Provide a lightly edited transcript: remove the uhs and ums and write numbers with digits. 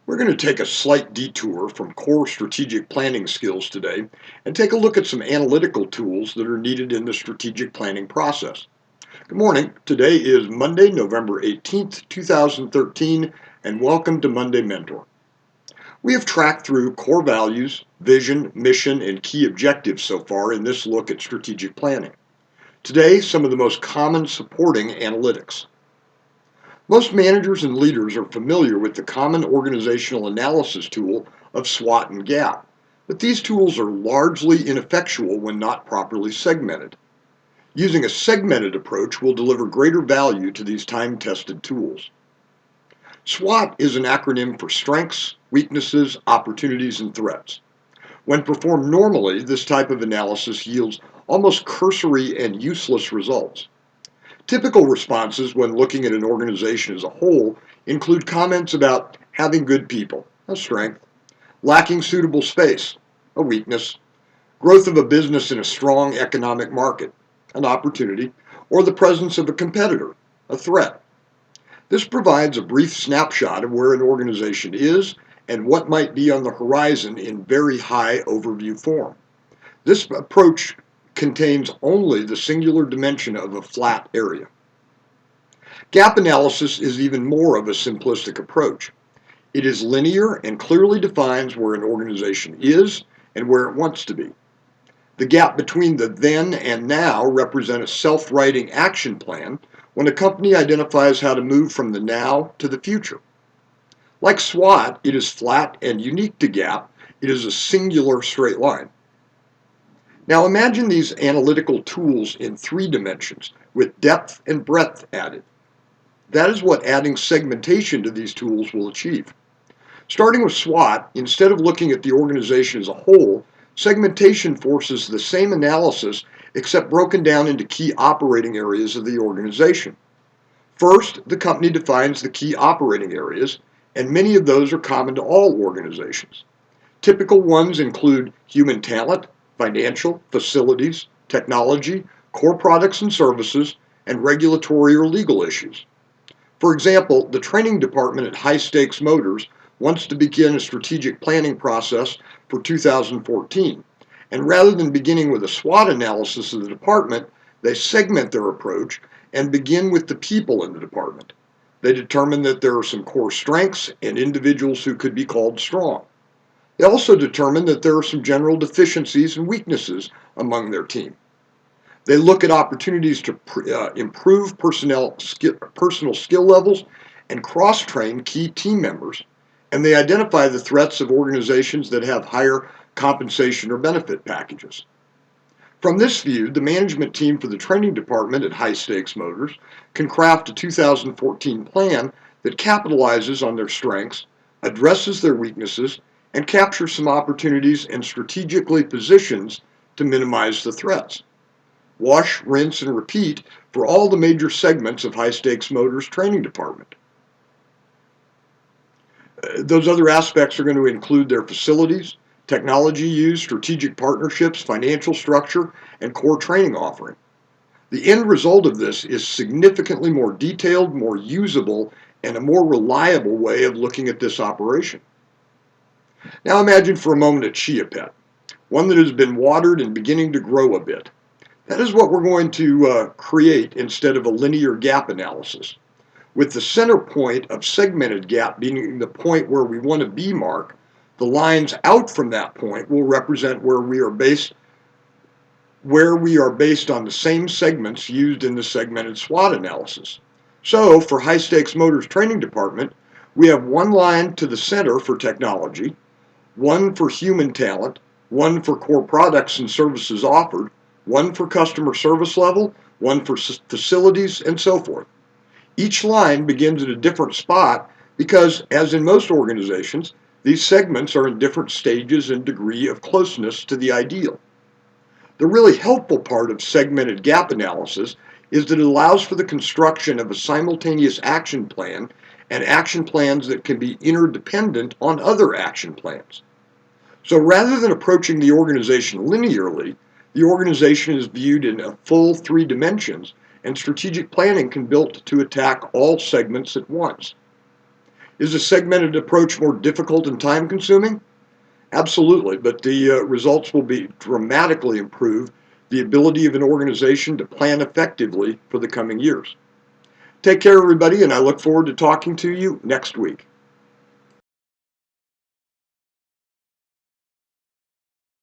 We're going to take a slight detour from core strategic planning skills today and take a look at some analytical tools that are needed in the strategic planning process. Good morning. Today is Monday, November 18th, 2013, and welcome to Monday Mentor. We have tracked through core values, vision, mission, and key objectives so far in this look at strategic planning. Today, some of the most common supporting analytics. Most managers and leaders are familiar with the common organizational analysis tool of SWOT and GAP, but these tools are largely ineffectual when not properly segmented. Using a segmented approach will deliver greater value to these time-tested tools. SWOT is an acronym for strengths, weaknesses, opportunities, and threats. When performed normally, this type of analysis yields almost cursory and useless results. Typical responses when looking at an organization as a whole include comments about having good people, a strength, lacking suitable space, a weakness, growth of a business in a strong economic market, an opportunity, or the presence of a competitor, a threat. This provides a brief snapshot of where an organization is and what might be on the horizon in very high overview form. This approach contains only the singular dimension of a flat area. Gap analysis is even more of a simplistic approach. It is linear and clearly defines where an organization is and where it wants to be. The gap between the then and now represent a self-writing action plan when a company identifies how to move from the now to the future. Like SWOT, it is flat and unique to gap. It is a singular straight line. Now imagine these analytical tools in 3 dimensions with depth and breadth added. That is what adding segmentation to these tools will achieve. Starting with SWOT, instead of looking at the organization as a whole, segmentation forces the same analysis except broken down into key operating areas of the organization. First, the company defines the key operating areas, and many of those are common to all organizations. Typical ones include human talent, financial, facilities, technology, core products and services, and regulatory or legal issues. For example, the training department at High Stakes Motors wants to begin a strategic planning process for 2014, and rather than beginning with a SWOT analysis of the department, they segment their approach and begin with the people in the department. They determine that there are some core strengths and individuals who could be called strong. They also determine that there are some general deficiencies and weaknesses among their team. They look at opportunities to improve personal skill levels and cross-train key team members, and they identify the threats of organizations that have higher compensation or benefit packages. From this view, the management team for the training department at High Stakes Motors can craft a 2014 plan that capitalizes on their strengths, addresses their weaknesses, and capture some opportunities and strategically positions to minimize the threats. Wash, rinse, and repeat for all the major segments of High Stakes Motors training department. Those other aspects are going to include their facilities, technology use, strategic partnerships, financial structure, and core training offering. The end result of this is significantly more detailed, more usable, and a more reliable way of looking at this operation. Now imagine for a moment a chia pet, one that has been watered and beginning to grow a bit. That is what we're going to create instead of a linear gap analysis, with the center point of segmented gap being the point where we want to be mark. The lines out from that point will represent where we are based on the same segments used in the segmented SWOT analysis. So for High Stakes Motors Training Department, we have one line to the center for technology, one for human talent, one for core products and services offered, one for customer service level, one for facilities, and so forth. Each line begins at a different spot because, as in most organizations, these segments are in different stages and degree of closeness to the ideal. The really helpful part of segmented gap analysis is that it allows for the construction of a simultaneous action plan and action plans that can be interdependent on other action plans. So rather than approaching the organization linearly, the organization is viewed in a full 3 dimensions, and strategic planning can be built to attack all segments at once. Is a segmented approach more difficult and time consuming? Absolutely, but the results will be dramatically improve the ability of an organization to plan effectively for the coming years. Take care, everybody, and I look forward to talking to you next week.